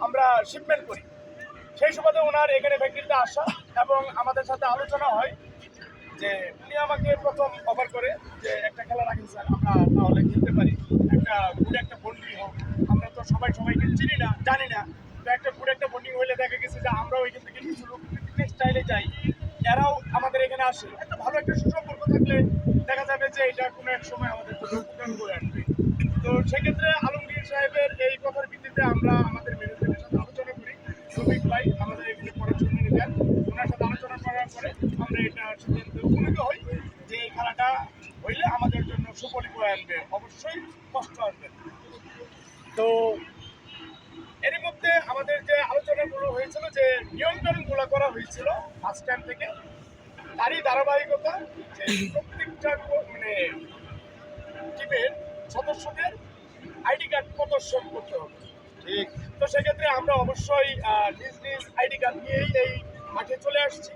আমরা শিপমেন্ট করি। সেই সুবাদে ওনার এখানে ফ্যাক্টরিতে আসা এবং আমাদের সাথে আলোচনা হয় যে উনি আমাকে প্রথম অফার করে যে একটা খেলা রাখেন স্যার, আমরা তাহলে খেলতে পারি, একটা গুড একটা বন্ডিং হোক। আমরা তো সবাইকে চিনি না, জানি না, তো একটা গুড একটা বন্ডিং হইলে দেখা গেছে যে আমরাও এখান থেকে কিছু লোক স্টাইলে যাই, এরাও আমাদের এখানে আসে, একটা ভালো একটা সুসম্পর্ক থাকলে দেখা যাবে যে এটা কোনো এক সময় আমাদের জন্য উপকার করে আসবে। তো সেক্ষেত্রে আলমগীর সাহেবের এই কথার ভিত্তিতে আমরা আমাদের ম্যানেজমেন্টের সাথে আলোচনা করি। রফিক ভাই আমাদের এখানে পড়াশোনা নিয়ে দেন, ওনার সাথে আলোচনা করার পরে আমরা এটা সিদ্ধান্ত উপনীত হই যে এই খেলাটা হইলে আমাদের জন্য সুফল বয়ে আনবে, অবশ্যই কষ্ট আসবে। তো এরই মধ্যে আমাদের যে আলোচনাগুলো হয়েছিল, যে নিয়মকানুনগুলো করা হয়েছিল ফার্স্ট টাইম থেকে, তারই ধারাবাহিকতা যে প্রত্যেকটা মানে টিমের সদস্যদের আইডি কার্ড প্রদর্শন করতে হবে। ঠিক, তো সেক্ষেত্রে আমরা অবশ্যই নিজ নিজ আইডি কার্ড নিয়েই এই মাঠে চলে আসছি।